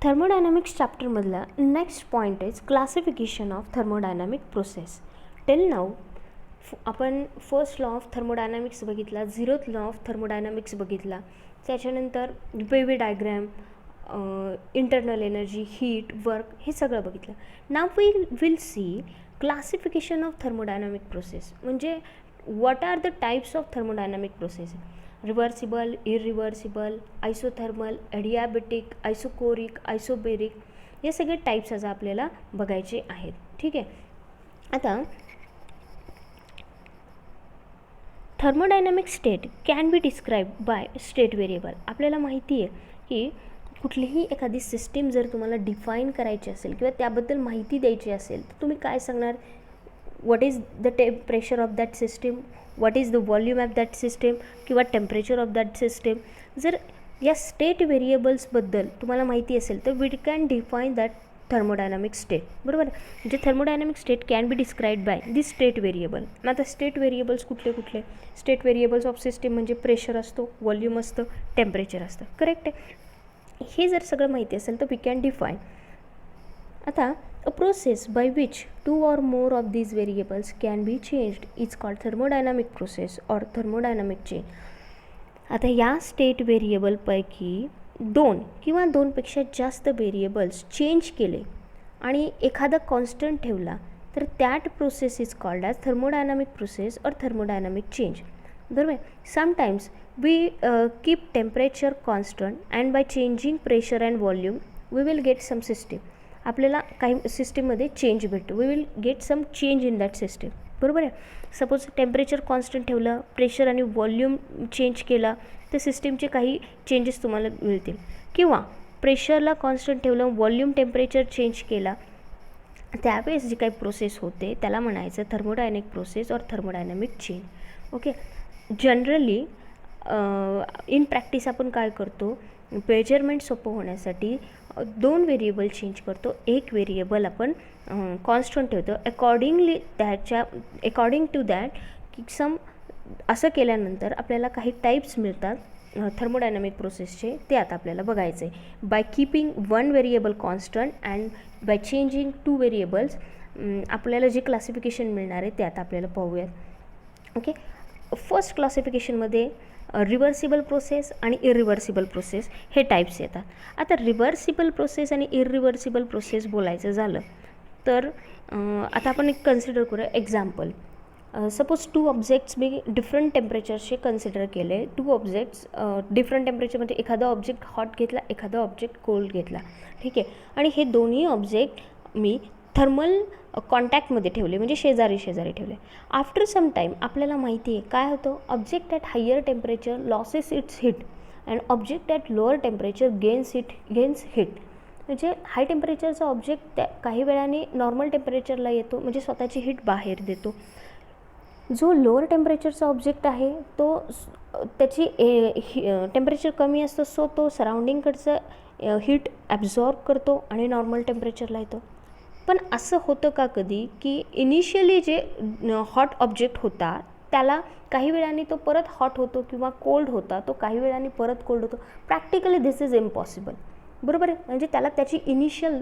Thermodynamics चॅप्टरमधला next point is classification of thermodynamic process. Till now आपण first law of thermodynamics बघितला, zeroth law of thermodynamics बघितला, त्याच्यानंतर wave diagram, internal energy, heat, work हे सगळं बघितलं. Now we will see classification of thermodynamic process. म्हणजे what are the types of thermodynamic process. Reversible, irreversible, isothermal, adiabatic, isochoric, isobaric हे सगळे types आज आपल्याला बघायचे आहेत. ठीक आहे. आता thermodynamic state can be describe by state variable. आपल्याला माहिती आहे की कुठलीही एखादी सिस्टीम जर तुम्हाला डिफाईन करायची असेल किंवा त्याबद्दल माहिती द्यायची असेल तर तुम्ही काय सांगणार? what is the pressure of that system, what is the volume of that system किंवा टेम्परेचर ऑफ दॅट सिस्टीम. जर या स्टेट व्हेरिएबल्सबद्दल तुम्हाला माहिती असेल तर we can define that thermodynamic state. बरोबर. म्हणजे thermodynamic state can be describe by this state variable. आता स्टेट व्हेरिएबल्स कुठले कुठले? स्टेट व्हेरिएबल्स ऑफ सिस्टीम म्हणजे प्रेशर असतो, व्हॉल्यूम असतं, टेम्परेचर असतं. करेक्ट आहे. हे जर सगळं माहिती असेल तर वी कॅन डिफाईन. आता a process by which two or more of these variables can be changed is called thermodynamic process or thermodynamic change. आता या स्टेट व्हेरिएबलपैकी दोन किंवा दोनपेक्षा जास्त व्हेरिएबल्स चेंज केले आणि एखादा कॉन्स्टंट ठेवला तर that process is called as thermodynamic process और थर्मोडायनॅमिक चेंज. बरोबर. Sometimes we keep temperature constant and by changing pressure and volume we will get some system. आपल्याला काही सिस्टीममध्ये चेंज भेटतो. We will get some change in that system. बरोबर आहे. Suppose temperature constant ठेवलं, pressure आणि volume change केला तर सिस्टीमचे काही चेंजेस तुम्हाला मिळतील. किंवा प्रेशरला कॉन्स्टंट ठेवलं, व्हॉल्यूम टेम्परेचर चेंज केला, त्यावेळेस जी काही प्रोसेस होते त्याला म्हणायचं थर्मोडायनॅमिक प्रोसेस और thermodynamic change. Okay. Generally in practice आपण काय करतो, मेजरमेंट सोपं होण्यासाठी दोन व्हेरिएबल चेंज करतो. एक व्हेरिएबल आपण कॉन्स्टंट ठेवतो. अकॉर्डिंग टू दॅट की असं केल्यानंतर आपल्याला काही टाईप्स मिळतात थर्मोडायनॅमिक प्रोसेसचे. ते आता आपल्याला बघायचं आहे. By keeping one variable constant and by changing two variables आपल्याला जे क्लासिफिकेशन मिळणार आहे ते आता आपल्याला पाहूयात. ओके. फर्स्ट क्लासिफिकेशनमध्ये रिव्हर्सिबल प्रोसेस आणि इरिव्हर्सिबल प्रोसेस हे टाईप्स येतात. आता रिव्हर्सिबल प्रोसेस आणि इरिव्हर्सिबल प्रोसेस बोलायचं झालं तर आता आपण एक कन्सिडर करूया एक्झाम्पल. सपोज टू ऑब्जेक्ट्स मी डिफरंट टेम्परेचरचे कन्सिडर केले. टू ऑब्जेक्ट्स डिफरंट टेम्परेचरमध्ये एखादा ऑब्जेक्ट हॉट घेतला, एखादा ऑब्जेक्ट कोल्ड घेतला. ठीक आहे. आणि हे दोन्ही ऑब्जेक्ट मी थर्मल कॉन्टॅक्टमध्ये ठेवले, म्हणजे शेजारी शेजारी ठेवले. आफ्टर सम टाईम आपल्याला माहिती आहे काय होतं, object at higher temperature loses its heat and object at lower temperature gains heat. म्हणजे हाय टेम्परेचरचा ऑब्जेक्ट त्या काही वेळाने नॉर्मल टेम्परेचरला येतो, म्हणजे स्वतःची हीट बाहेर देतो. जो लोअर टेम्परेचरचा ऑब्जेक्ट आहे तो त्याची टेम्परेचर कमी असतं, सो तो सराउंडिंगकडचं हीट ॲब्झॉर्ब करतो आणि नॉर्मल टेम्परेचरला येतो. पण असं होतं का कधी की इनिशियली जे हॉट ऑब्जेक्ट होता त्याला काही वेळाने तो परत हॉट होतो किंवा कोल्ड होता तो काही वेळाने परत कोल्ड होतो. Practically this is impossible. बरोबर आहे. म्हणजे त्याला त्याची इनिशियल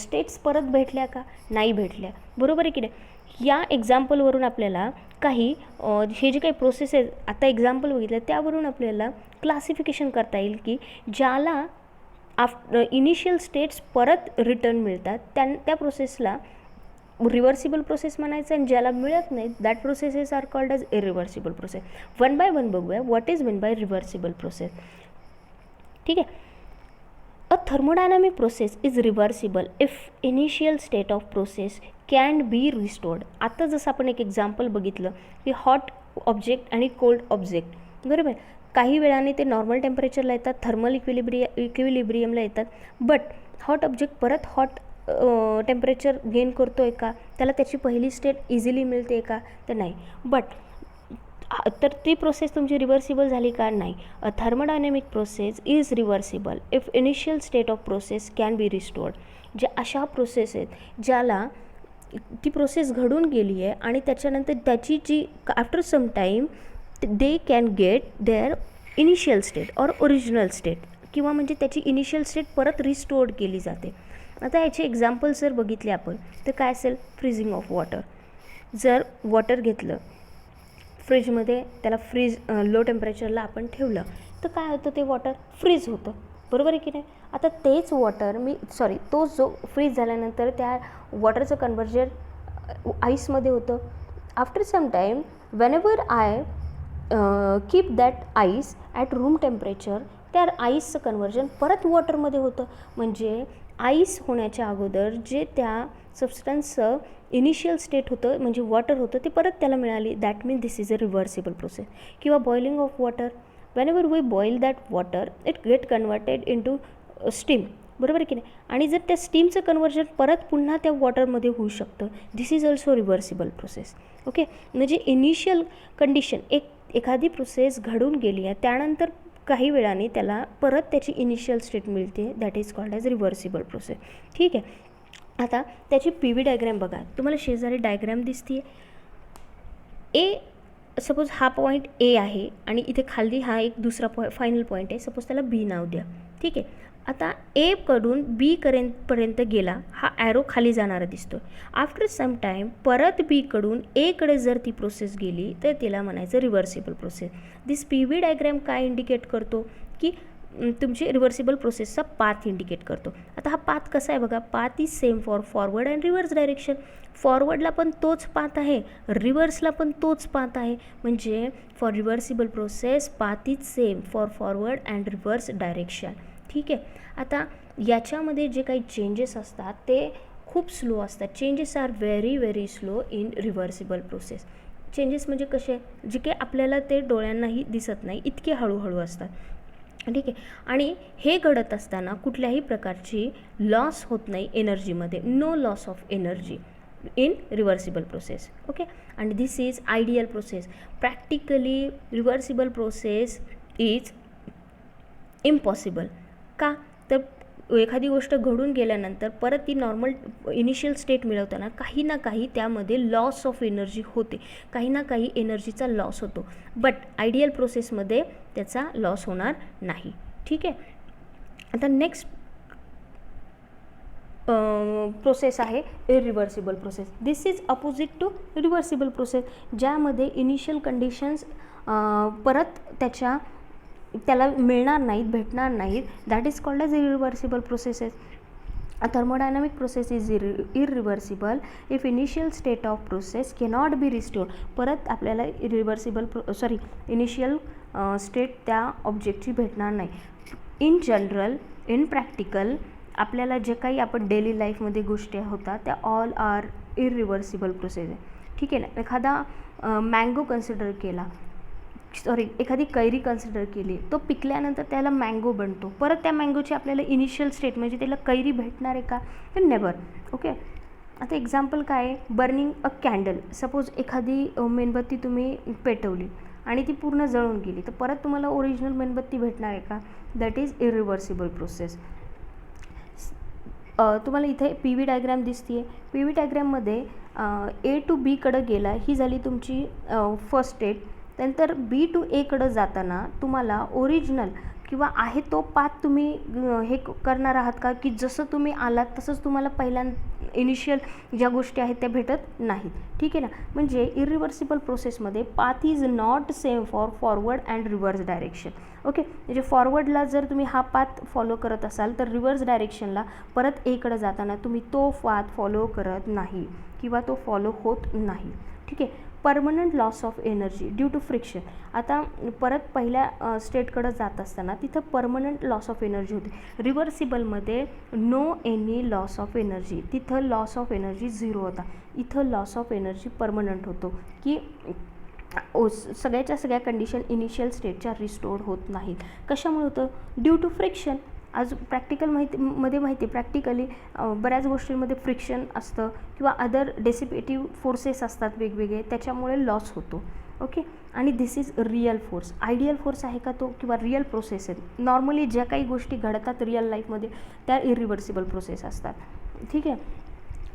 स्टेट्स परत भेटल्या का? नाही भेटल्या. बरोबर आहे की नाही. या एक्झाम्पलवरून आपल्याला काही हे जे काही प्रोसेस आहे आता एक्झाम्पल बघितलं त्यावरून आपल्याला क्लासिफिकेशन करता येईल की ज्याला इनिशियल स्टेट्स परत रिटर्न मिळतात त्या प्रोसेसला रिव्हर्सिबल प्रोसेस म्हणायचं आणि ज्याला मिळत नाही that processes are called as irreversible process. One by one बघूया what is mean by reversible process. ठीक आहे. A thermodynamic process is reversible if initial state of process can be restored. आता जसं आपण एक एक्झाम्पल बघितलं की हॉट ऑब्जेक्ट आणि कोल्ड ऑब्जेक्ट. बरोबर. काही वेळाने ते नॉर्मल टेम्परेचरला येतात, थर्मल इक्विलिब्रियमला येतात. बट हॉट ऑब्जेक्ट परत हॉट टेम्परेचर गेन करतो आहे का? त्याला त्याची पहिली स्टेट इझिली मिळते का? तर नाही. बट तर ती प्रोसेस तुमची रिव्हर्सिबल झाली का? नाही. A thermodynamic process is reversible if initial state of process can be restored. ज्या अशा प्रोसेस आहेत ज्याला ती प्रोसेस घडून गेली आहे आणि त्याच्यानंतर त्याची जी after some time they can get their initial state or original state. किंवा म्हणजे त्याची इनिशियल स्टेट परत रिस्टोर्ड केली जाते. आता याचे एक्झाम्पल्स जर बघितले आपण तर काय असेल, फ्रीजिंग ऑफ वॉटर. जर वॉटर घेतलं फ्रीजमध्ये, त्याला लो टेम्परेचरला आपण ठेवलं तर काय होतं, ते वॉटर फ्रीज होतं, बरोबर आहे की नाही. आता तेच वॉटर तो जो फ्रीज झाल्यानंतर त्या वॉटरचं कन्व्हर्जन आईसमध्ये होतं. After some time whenever I keep that ice at room temperature, त्या आईसचं कन्व्हर्जन परत वॉटरमध्ये होतं. म्हणजे आईस होण्याच्या अगोदर जे त्या सबस्टन्सचं इनिशियल स्टेट होतं म्हणजे वॉटर होतं ते परत त्याला मिळाली. That means this is a reversible process. किंवा boiling of water, whenever we boil that water it get converted into steam, बरोबर आहे की नाही. आणि जर त्या स्टीमचं कन्व्हर्जन परत पुन्हा त्या वॉटरमध्ये होऊ शकतं. This is also reversible process. Okay, म्हणजे इनिशियल कंडिशन एखादी प्रोसेस घडून गेली आहे, त्यानंतर काही वेळाने त्याला परत त्याची इनिशियल स्टेट मिळते. That is called as reversible process. ठीक आहे. आता त्याची पी व्ही डायग्रॅम बघा, तुम्हाला शेजारी डायग्रॅम दिसते. ए सपोज हा पॉईंट ए आहे आणि इथे खाली हा एक दुसरा फायनल पॉईंट आहे. सपोज त्याला बी नाव द्या. ठीक आहे. आता एकडून बी पर्यंत गेला, हा ॲरो खाली जाणारा दिसतो. आफ्टर सम टाईम परत बीकडून एकडे जर ती प्रोसेस गेली तर तिला म्हणायचं रिव्हर्सिबल प्रोसेस. दिस पी व्ही डायग्रॅम काय इंडिकेट करतो की तुमची रिव्हर्सिबल प्रोसेसचा पाथ इंडिकेट करतो. आता हा पाथ कसा आहे बघा, path is same for forward and reverse direction. फॉरवर्डला पण तोच पाथ आहे, रिव्हर्सला पण तोच पाथ आहे. म्हणजे for reversible process path is same for forward and reverse direction. ठीक आहे. आता याच्यामध्ये जे काही चेंजेस असतात ते खूप स्लो असतात. Changes are very very slow in reversible process. Changes म्हणजे कसे, जे काही आपल्याला ते डोळ्यांनाही दिसत नाही, इतके हळूहळू असतात. ठीक आहे. आणि हे घडत असताना कुठल्याही प्रकारची लॉस होत नाही एनर्जीमध्ये. No loss of energy in reversible process. Okay. आणि this is ideal process. Practically reversible process is impossible. का तर एखादी गोष्ट घडून गेल्यानंतर परत ती नॉर्मल इनिशियल स्टेट मिळवताना काही ना काही त्यामध्ये लॉस ऑफ एनर्जी होते, काही ना काही एनर्जीचा लॉस होतो. बट आयडियल प्रोसेसमध्ये त्याचा लॉस होणार नाही. ठीक आहे. आता नेक्स्ट प्रोसेस आहे irreversible process. This is opposite to reversible process, ज्यामध्ये इनिशियल कंडिशन्स परत त्याला मिळणार नाहीत, भेटणार नाहीत. That is called as irreversible processes. A thermodynamic process is irreversible if initial state of process cannot be restored. परत आपल्याला इनिशियल स्टेट त्या ऑब्जेक्टची भेटणार नाही. इन जनरल, इन प्रॅक्टिकल आपल्याला जे काही आपण डेली लाईफमध्ये गोष्टी होतात त्या ऑल आर इरिव्हर्सिबल प्रोसेस आहे. ठीक आहे ना. एखादा मँगो कन्सिडर केला, एखादी कैरी कन्सिडर केली, तो पिकल्यानंतर त्याला मँगो बनतो. परत त्या मँगोची आपल्याला इनिशियल स्टेट म्हणजे त्याला कैरी भेटणार आहे का, तर नेवर. ओके. आता एक्झाम्पल काय आहे, बर्निंग अ कॅन्डल. सपोज एखादी मेणबत्ती तुम्ही पेटवली आणि ती पूर्ण जळून गेली, तर परत तुम्हाला ओरिजिनल मेणबत्ती भेटणार आहे का, दॅट इज इरिव्हर्सिबल प्रोसेस. तुम्हाला इथे पी व्ही डायग्रॅम दिसते. पी व्ही डायग्रॅममध्ये ए टू बीकडं गेला, ही झाली तुमची फर्स्ट स्टेट. त्यानंतर बी टू एकडं जाताना तुम्हाला ओरिजिनल किंवा आहे तो पाथ तुम्ही हे करणार आहात का, की जसं तुम्ही आलात तसंच तुम्हाला इनिशियल ज्या गोष्टी आहेत त्या भेटत नाहीत. ठीक आहे ना. म्हणजे इरिव्हर्सिबल प्रोसेसमध्ये path is not same for forward and reverse direction. Okay. म्हणजे फॉरवर्डला जर तुम्ही हा पाथ फॉलो करत असाल तर रिव्हर्स डायरेक्शनला परत एकडं जाताना तुम्ही तो पाथ फॉलो करत नाही किंवा तो फॉलो होत नाही. ठीक आहे. Permanent loss of energy due to friction. आता परत पहिल्या स्टेटकडं जात असताना तिथं परमनंट लॉस ऑफ एनर्जी होते. रिव्हर्सिबलमध्ये no any loss of energy, तिथं लॉस ऑफ एनर्जी 0 होता. इथं लॉस ऑफ एनर्जी परमनंट होतो, की सगळ्या कंडिशन इनिशियल स्टेटच्या रिस्टोर्ड होत नाहीत. कशामुळे होतं, ड्यू टू फ्रिक्शन. आज प्रॅक्टिकल माहिती प्रॅक्टिकली बऱ्याच गोष्टींमध्ये फ्रिक्शन असतं किंवा अदर डेसिपेटिव्ह फोर्सेस असतात वेगवेगळे, त्याच्यामुळे लॉस होतो. ओके. आणि this is real force. Ideal force आहे का तो, किंवा रिअल प्रोसेस आहेत. नॉर्मली ज्या काही गोष्टी घडतात रिअल लाईफमध्ये त्या इरिव्हर्सिबल प्रोसेस असतात. ठीक आहे.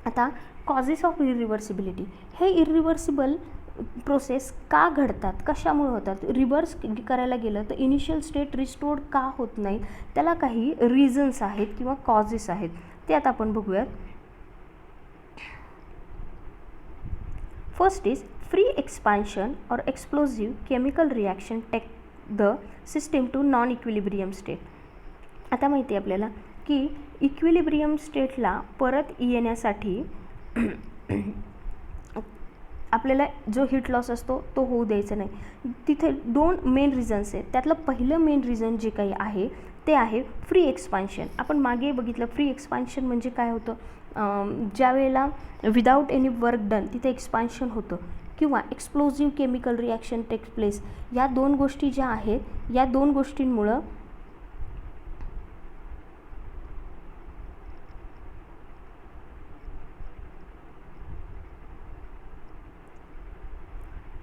आता कॉजेस ऑफ इरिव्हर्सिबिलिटी. हे इरिव्हर्सिबल प्रोसेस का घडतात, कशामुळे होतात, रिव्हर्स करायला गेलं तर इनिशियल स्टेट रिस्टोर्ड का होत नाही, त्याला काही रिझन्स आहेत किंवा कॉजेस आहेत, ते आता आपण बघूयात. फर्स्ट इज फ्री एक्सपान्शन और explosive chemical reaction take the system to non equilibrium state. आता माहिती आहे आपल्याला की इक्विलिब्रियम स्टेटला परत येण्यासाठी आपल्याला जो हीट लॉस असतो तो होऊ द्यायचा नाही. तिथे दोन मेन रिझन्स आहेत. त्यातलं पहिलं मेन रिझन जे काही आहे ते आहे फ्री एक्सपान्शन. आपण मागे बघितलं फ्री एक्सपान्शन म्हणजे काय होतं, ज्या वेळेला विदाऊट एनी वर्क डन तिथे एक्सपान्शन होतं किंवा explosive chemical reaction takes place. या दोन गोष्टी ज्या आहेत या दोन गोष्टींमुळं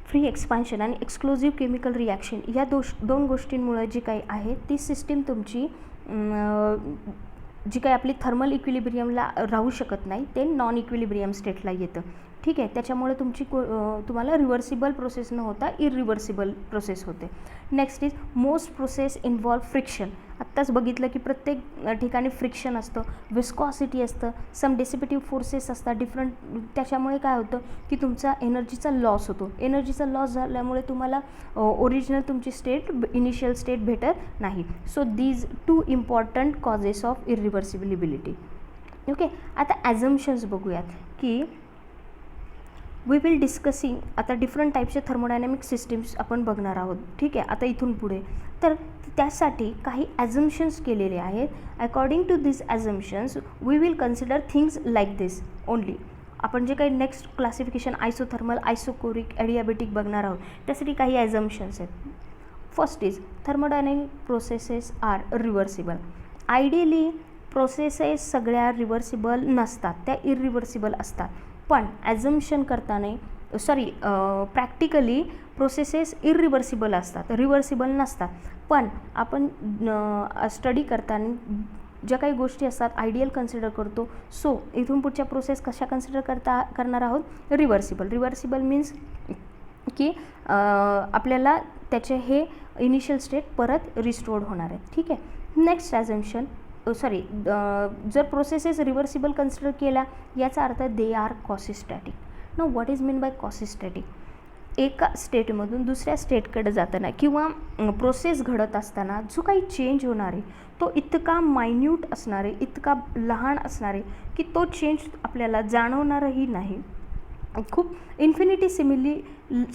फ्री एक्सपान्शन आणि एक्सक्लुझिव्ह केमिकल रिॲक्शन या दोन गोष्टींमुळे जी काही आहे ती सिस्टीम तुमची जी काही आपली थर्मल इक्विलिब्रियमला राहू शकत नाही ते नॉन इक्विलिब्रियम स्टेटला येतं. ठीक आहे, त्याच्यामुळे तुम्हाला रिव्हर्सिबल प्रोसेस न होता इरिव्हर्सिबल प्रोसेस होते. Next is most process involve friction. आत्ताच बघितलं की प्रत्येक ठिकाणी फ्रिक्शन असतं, विस्कॉसिटी असतं, सम डेसिपेटिव्ह फोर्सेस असतात डिफरंट. त्याच्यामुळे काय होतं की तुमचा एनर्जीचा लॉस होतो. एनर्जीचा लॉस झाल्यामुळे तुम्हाला ओरिजिनल तुमची स्टेट इनिशियल स्टेट भेटत नाही. So these two important causes of irreversibility. Okay, आता ॲझम्पशन्स बघूयात की वी विल डिस्कसिंग. आता डिफरंट टाईपचे थर्मोडायनॅमिक सिस्टीम्स आपण बघणार आहोत. ठीक आहे, आता इथून पुढे तर त्यासाठी काही ॲझम्पशन्स केलेले आहेत. According to this assumptions we will consider things like this only. आपण जे काही next classification isothermal, isochoric, adiabatic बघणार आहोत त्यासाठी काही ॲझम्पशन्स आहेत. First is thermodynamic processes are reversible. Ideally processes सगळ्या रिव्हर्सिबल नसतात, त्या इरिव्हर्सिबल असतात. पण ॲझम्पशन करताना प्रॅक्टिकली प्रोसेसेस इरिव्हर्सिबल असतात, रिव्हर्सिबल नसतात. पण आपण स्टडी करताना ज्या काही गोष्टी असतात आयडियल कन्सिडर करतो. सो इथून पुढच्या प्रोसेस कशा कन्सिडर करणार आहोत, रिव्हर्सिबल. रिव्हर्सिबल मीन्स की आपल्याला त्याचे हे इनिशियल स्टेट परत रिस्टोर्ड होणार आहे. ठीक आहे, नेक्स्ट ॲझम्पशन जर प्रोसेसेस रिव्हर्सिबल कन्सिडर केल्या याचा अर्थ they are quasistatic. No, what is mean by quasistatic? एका स्टेटमधून दुसऱ्या स्टेटकडे जाताना किंवा प्रोसेस घडत असताना जो काही चेंज होणार आहे तो इतका मायन्यूट असणार आहे, इतका लहान असणार आहे की तो चेंज आपल्याला जाणवणारही नाही. खूप infinity simile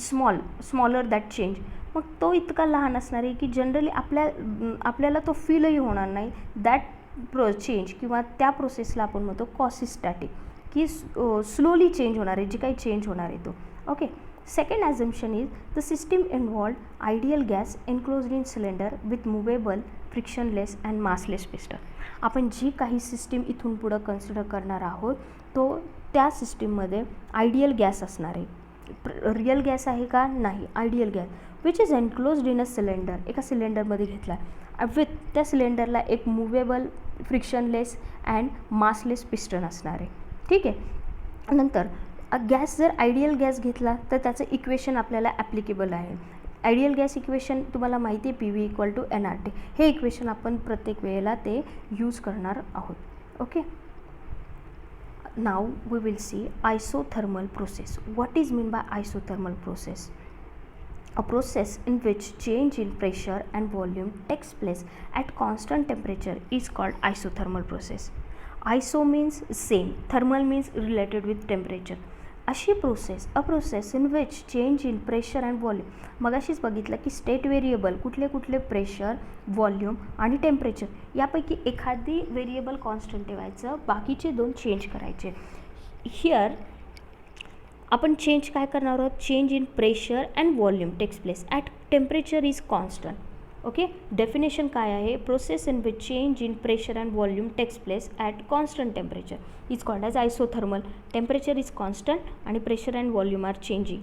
smaller that change. मग तो इतका लहान असणार आहे की जनरली आपल्याला तो फीलही होणार नाही. दॅट चेंज किंवा त्या प्रोसेसला आपण म्हणतो कॉसिस्टॅटिक, की स्लोली चेंज होणार आहे, जी काही चेंज होणार आहे तो. Okay, second assumption is the system involve ideal gas enclosed in cylinder with movable, frictionless and massless piston. आपण जी काही सिस्टीम इथून पुढं कन्सिडर करणार आहोत तो त्या सिस्टीममध्ये आयडियल गॅस असणार आहे. रियल गॅस आहे का? नाही, ideal gas which is enclosed in a cylinder. एका सिलेंडरमध्ये घेतला विथ त्या सिलेंडरला एक movable, frictionless and massless piston असणार आहे. ठीक आहे, नंतर गॅस जर आयडियल गॅस घेतला तर त्याचं इक्वेशन आपल्याला ॲप्लिकेबल आहे. आयडियल गॅस इक्वेशन तुम्हाला माहिती आहे, PV = nRT. हे इक्वेशन आपण प्रत्येक वेळेला ते यूज करणार आहोत. Okay, now we will see isothermal process. What is mean by isothermal process? A process in which change in pressure and volume takes place at constant temperature is called isothermal process. Iso means same, thermal means related with temperature. अशी process, a process in which change in pressure and volume. मगाशीच बघितलं की state variable कुठले pressure, volume आणि temperature यापैकी एखादी variable constant ठेवायचं, बाकीचे दोन चेंज करायचे. हिअर आपण चेंज काय करणार आहोत, change in pressure and volume takes place at temperature is constant. Okay, definition काय आहे, process in which change in pressure and volume takes place at constant temperature is called as isothermal. Temperature is constant आणि pressure and volume are changing.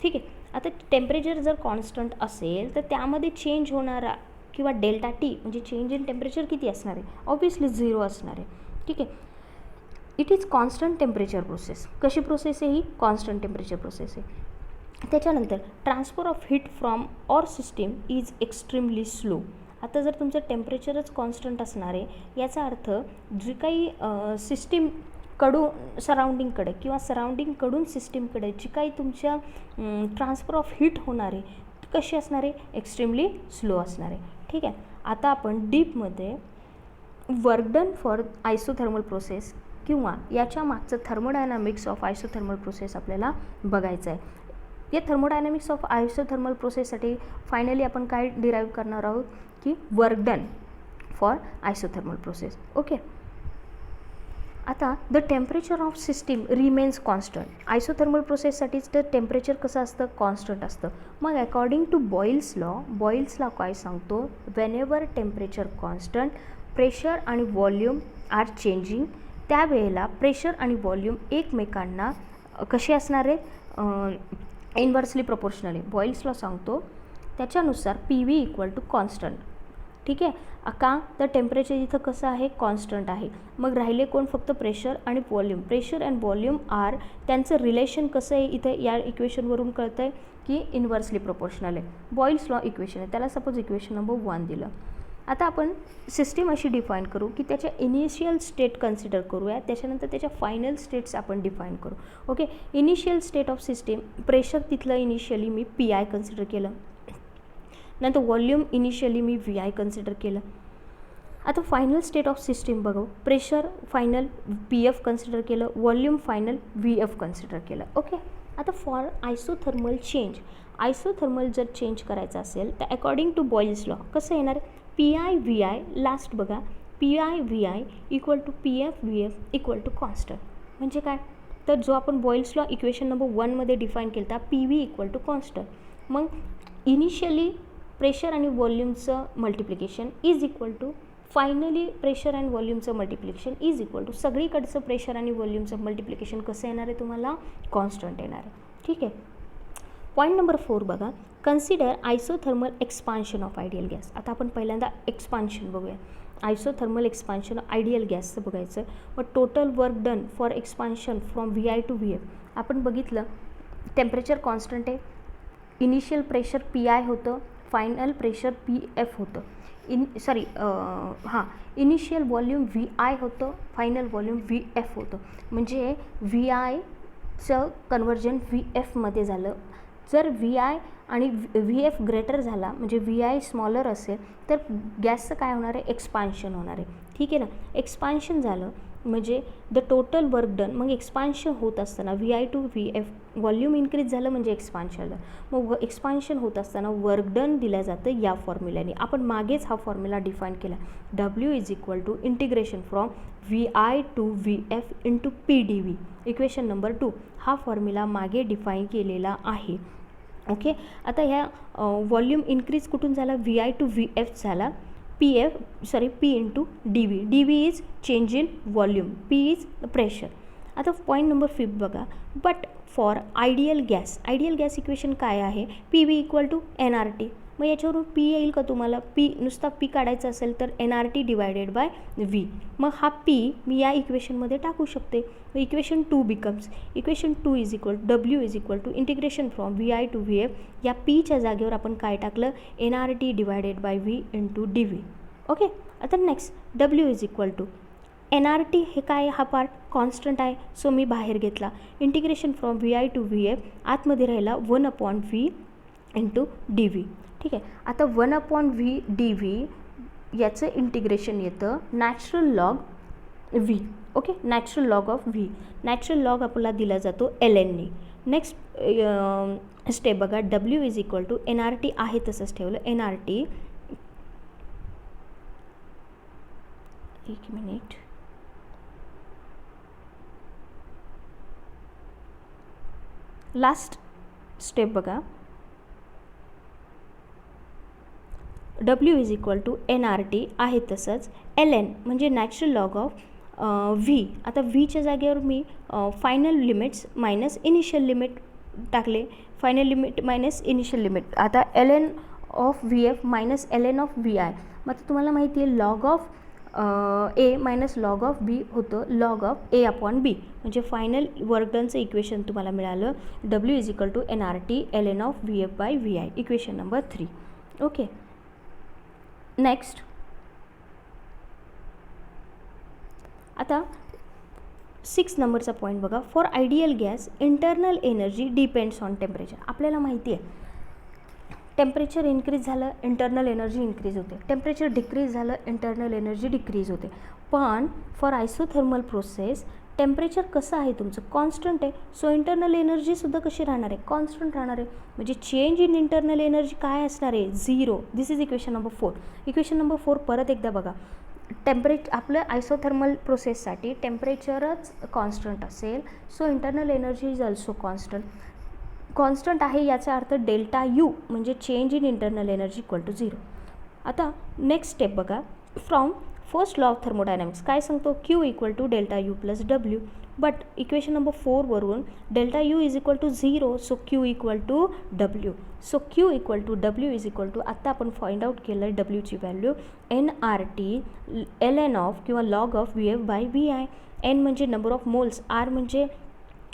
ठीक आहे, आता temperature जर constant असेल तर त्यामध्ये चेंज होणारा किंवा डेल्टा टी म्हणजे चेंज इन टेम्परेचर किती असणार आहे, ऑब्वियसली 0 असणार आहे. ठीक आहे, it is constant temperature process. कशी प्रोसेस आहे ही, कॉन्स्टंट टेम्परेचर प्रोसेस आहे. त्याच्यानंतर transfer of heat from or system is extremely slow. आता जर तुमचं टेम्परेचरच कॉन्स्टंट असणार आहे, याचा अर्थ जी काही सिस्टीमकडून सराउंडिंगकडे किंवा सराउंडिंगकडून सिस्टीमकडे जी काही तुमच्या ट्रान्सफर ऑफ हीट होणार आहे ती कशी असणार आहे, एक्स्ट्रीमली स्लो असणार आहे. ठीक आहे. आता आपण डीपमध्ये work done for isothermal process किंवा याच्या मागचं थर्मोडायनामिक्स ऑफ आयसोथर्मल प्रोसेस आपल्याला बघायचं आहे. या थर्मोडायनामिक्स ऑफ आयसोथर्मल प्रोसेससाठी फायनली आपण काय डिराईव्ह करणार आहोत की work done for isothermal process. Okay. आता the temperature of system remains constant. Isothermal प्रोसेससाठीच तर टेम्परेचर कसं असतं, कॉन्स्टंट असतं. मग अकॉर्डिंग टू बॉईल्स लॉ काय सांगतो, वेनेवर टेम्परेचर कॉन्स्टंट प्रेशर आणि व्हॉल्यूम आर चेंजिंग. त्यावेळेला प्रेशर आणि व्हॉल्यूम एकमेकांना कसे असणार आहेत, इन्व्हर्सली प्रोपोर्शनल आहे. बॉईल्स लॉ सांगतो त्याच्यानुसार P V equal to constant. ठीक आहे. का तर टेम्परेचर इथं कसं आहे, कॉन्स्टंट आहे. मग राहिले कोण, फक्त प्रेशर आणि volume. Pressure and volume are, त्यांचं रिलेशन कसं आहे इथं या इक्वेशनवरून कळतं आहे की इन्व्हर्सली प्रोपोर्शनल आहे. बॉईल्स लॉ इक्वेशन आहे, त्याला सपोज इक्वेशन नंबर 1 दिलं. आता आपण सिस्टीम अशी डिफाईन करू की त्याच्या इनिशियल स्टेट कन्सिडर करूया, त्याच्यानंतर त्याच्या फायनल स्टेट्स आपण डिफाईन करू. Okay. Initial state of system, pressure तिथलं इनिशियली मी पी आय कन्सिडर केलं, नंतर व्हॉल्यूम इनिशियली मी व्ही आय कन्सिडर केलं. आता फायनल स्टेट ऑफ सिस्टीम बघू, pressure final P F consider केलं, volume final V F consider केलं. ओके. आता फॉर आयसोथर्मल चेंज, आयसोथर्मल जर चेंज करायचं असेल तर अकॉर्डिंग टू बॉईल्स लॉ कसं येणार, P I V I, last बघा P I V I equal to P F V F equal to constant. म्हणजे काय, तर जो आपण बॉईल्स लॉ इक्वेशन नंबर 1मध्ये डिफाईन केला P V equal to constant. मग इनिशियली प्रेशर आणि व्हॉल्यूमचं multiplication is equal to finally pressure and व्हॉल्यूमचं मल्टिप्लिकेशन इज इक्वल टू सगळीकडचं प्रेशर आणि व्हॉल्यूमचं मल्टिप्लिकेशन कसं येणार आहे तुम्हाला, कॉन्स्टंट येणार आहे. ठीक आहे. पॉईंट नंबर 4 बघा, consider isothermal expansion of ideal gas. आता आपण पहिल्यांदा एक्सपान्शन बघूया. आयसोथर्मल एक्सपान्शन आयडियल गॅसचं बघायचं. मग total work done for expansion from V I to V F. आपण बघितलं टेम्परेचर कॉन्स्टंट आहे, इनिशियल प्रेशर पी आय होतं, फायनल प्रेशर पी एफ होतं, इनिशियल व्हॉल्यूम व्ही आय होतं, फायनल व्हॉल्यूम व्ही एफ होतं. म्हणजे व्ही आयचं कन्व्हर्जन व्ही एफमध्ये झालं. जर व्ही आय आणि व्ही एफ ग्रेटर झाला म्हणजे व्ही आय स्मॉलर असेल तर गॅसचं काय होणार आहे, एक्सपान्शन होणार आहे. ठीक आहे ना. एक्सपान्शन झालं म्हणजे द टोटल वर्क डन. मग एक्सपान्शन होत असताना V I to V F volume increase झालं म्हणजे एक्सपान्शन झालं. मग एक्सपान्शन होत असताना वर्क डन दिलं जातं या फॉर्म्युल्याने. आपण मागेच हा फॉर्म्युला डिफाईन केला, W is equal to integration from V I to V F into P D V, equation number 2. हा फॉर्म्युला मागे डिफाईन केलेला आहे. ओके. आता ह्या व्हॉल्यूम इन्क्रीज कुठून झाला, V I to V F झाला, P into D V. D V is change in volume, P is pressure. आता पॉईंट नंबर 5 बघा, but for ideal gas equation काय आहे, P V equal to N R T. मग याच्यावरून P येईल का तुम्हाला, नुसता पी काढायचा असेल तर N R T divided by V. मग हा पी मी या इक्वेशनमध्ये टाकू शकते. मग equation 2 becomes, equation 2 is equal W is equal to integration from V I to V F. या पीच्या जागेवर आपण काय टाकलं, N R T divided by V into D V. Okay. आता next W is equal to N R T, हे काय, हा पार्ट कॉन्स्टंट आहे सो मी बाहेर घेतला. Integration from V I to V F, आतमध्ये राहिला 1/v इंटू डी व्ही. ठीक आहे. आता 1/v डी व्ही याचं इंटिग्रेशन येतं natural log V. Okay. Natural log of V, natural log आपल्याला दिला जातो एल एननी. नेक्स्ट स्टेप बघा, W is equal to N R T आहे तसंच ठेवलं, एन आर टी, एक मिनिट, लास्ट स्टेप बघा, W is equal to N R T आहे तसंच, एल एन म्हणजे नॅचरल लॉग ऑफ व्ही. आता व्हीच्या जागेवर मी final limits minus initial limit टाकले, final limit minus initial limit. आता L N of V F minus L N of V I. मग तुम्हाला माहिती आहे log of A minus log of B होतं log of A upon B. म्हणजे final work डनचं equation तुम्हाला मिळालं W is equal to N R T L N of V F by V I. Equation number 3. Okay. Next आता 6 नंबरचा point बघा. For ideal gas internal energy depends on temperature. आपल्याला माहिती आहे temperature increase झालं internal energy increase होते, temperature decrease झालं internal energy decrease होते. पण फॉर आयसोथर्मल प्रोसेस टेम्परेचर कसं आहे तुमचं कॉन्स्टंट आहे. सो इंटरनल एनर्जीसुद्धा कशी राहणार आहे कॉन्स्टंट राहणार आहे. म्हणजे चेंज इन इंटरनल एनर्जी काय असणार आहे 0. This is equation number 4. Equation number 4 परत एकदा बघा. आपलं आयसोथर्मल प्रोसेससाठी टेम्परेचरच कॉन्स्टंट असेल so internal energy is also constant आहे. याचा अर्थ डेल्टा यू म्हणजे change in internal energy equal to 0. आता नेक्स्ट स्टेप बघा. From first law of thermodynamics काय सांगतो Q equal to delta U plus W. But equation number 4 वरून delta U is equal to 0 so Q equal to W. So Q equal to W is equal to आत्ता आपण find out केलं आहे डब्ल्यूची value N R T L N of किंवा log of V F by V I. N म्हणजे number of moles, R म्हणजे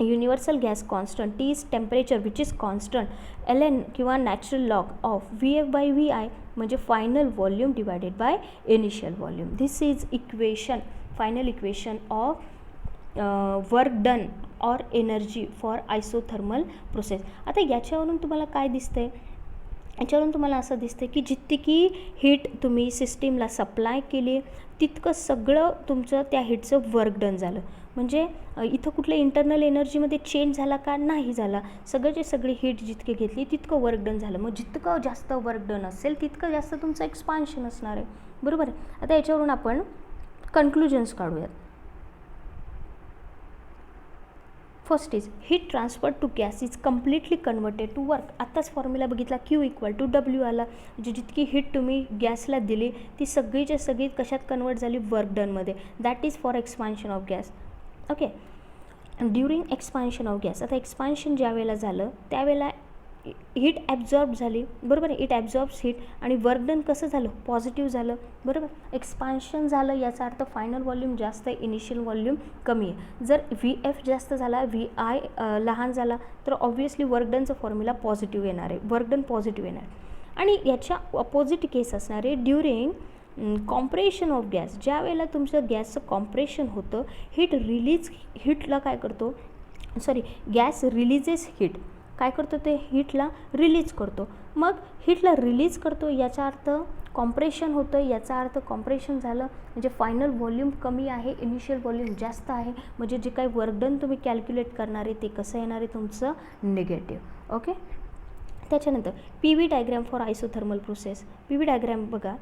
universal gas constant, T is temperature which is constant, L N किंवा natural log of V F by V I म्हणजे final volume divided by initial volume. This is equation final equation of work done or energy for isothermal process. आता याच्यावरून तुम्हाला काय दिसतं आहे याच्यावरून तुम्हाला असं दिसतं की जितकी हीट तुम्ही सिस्टीमला सप्लाय केली तितकं सगळं तुमचं त्या हीटचं वर्क डन झालं. म्हणजे इथं कुठल्या इंटरनल एनर्जीमध्ये चेंज झाला का नाही झाला. सगळी हीट जितके घेतली तितकं वर्क डन झालं. मग जितकं जास्त वर्क डन असेल तितकं जास्त तुमचं एक्सपान्शन असणार आहे. बरोबर आहे. आता याच्यावरून आपण कन्क्लुजन्स काढूयात. First is heat transfer to gas is completely converted to work. आत्ताच फॉर्म्युला बघितला क्यू इक्वल टू डब्ल्यू आला. म्हणजे जितकी हीट तुम्ही गॅसला दिली ती सगळीच्या सगळी कशात कन्वर्ट झाली वर्क डनमध्ये. That is for expansion of gas. Okay. During expansion of gas आता एक्सपान्शन ज्या वेळेला झालं त्यावेळेला हीट ॲब्झॉर्ब झाली. बरोबर आहे. इट ॲब्झॉर्ब्स हीट आणि वर्क डन कसं झालं पॉझिटिव्ह झालं. बरोबर. एक्सपान्शन झालं याचा अर्थ फायनल व्हॉल्यूम जास्त आहे इनिशियल व्हॉल्यूम कमी आहे. जर व्ही एफ जास्त झाला व्ही आय लहान झाला तर ऑब्व्हियसली वर्क डनचं फॉर्म्युला पॉझिटिव्ह येणार आहे वर्क डन पॉझिटिव्ह येणार आहे. आणि याच्या अपोजिट केस असणार आहे ड्युरिंग कॉम्प्रेशन ऑफ गॅस. ज्या वेळेला तुमचं गॅसचं कॉम्प्रेशन होतं हीटला काय करतो गॅस रिलीजेस हीट काय करतो ते हीटला रिलीज करतो. मग हीटला रिलीज करतो याचा अर्थ कॉम्प्रेशन होतं. याचा अर्थ कॉम्प्रेशन झालं म्हणजे फायनल व्हॉल्यूम कमी आहे इनिशियल व्हॉल्यूम जास्त आहे. म्हणजे जे काही वर्क डन तुम्ही कॅल्क्युलेट करणार आहे ते कसं येणार आहे तुमचं निगेटिव्ह. ओके. त्याच्यानंतर P V diagram for isothermal process. P V diagram बघा.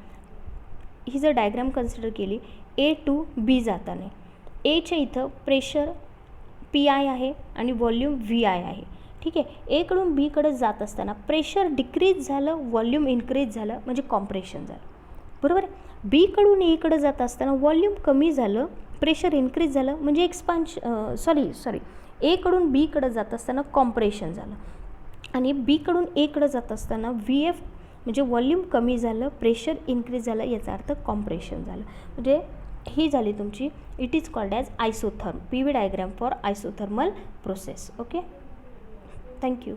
ही जर डायग्रॅम कन्सिडर केली ए टू बी जाताना एच्या इथं प्रेशर पी आय आहे आणि व्हॉल्यूम व्ही आय आहे. ठीक आहे. एकडून बीकडे जात असताना प्रेशर डिक्रीज झालं व्हॉल्यूम इन्क्रीज झालं म्हणजे कॉम्प्रेशन झालं. बरोबर आहे. बीकडून एकडे जात असताना व्हॉल्यूम कमी झालं प्रेशर इन्क्रीज झालं म्हणजे एकडून बीकडे जात असताना कॉम्प्रेशन झालं. आणि बीकडून एकडे जात असताना व्ही एफ म्हणजे व्हॉल्यूम कमी झालं प्रेशर इन्क्रीज झालं याचा अर्थ कॉम्प्रेशन झालं. म्हणजे ही झाली तुमची it is called as isotherm P V diagram for isothermal process. Okay. Thank you.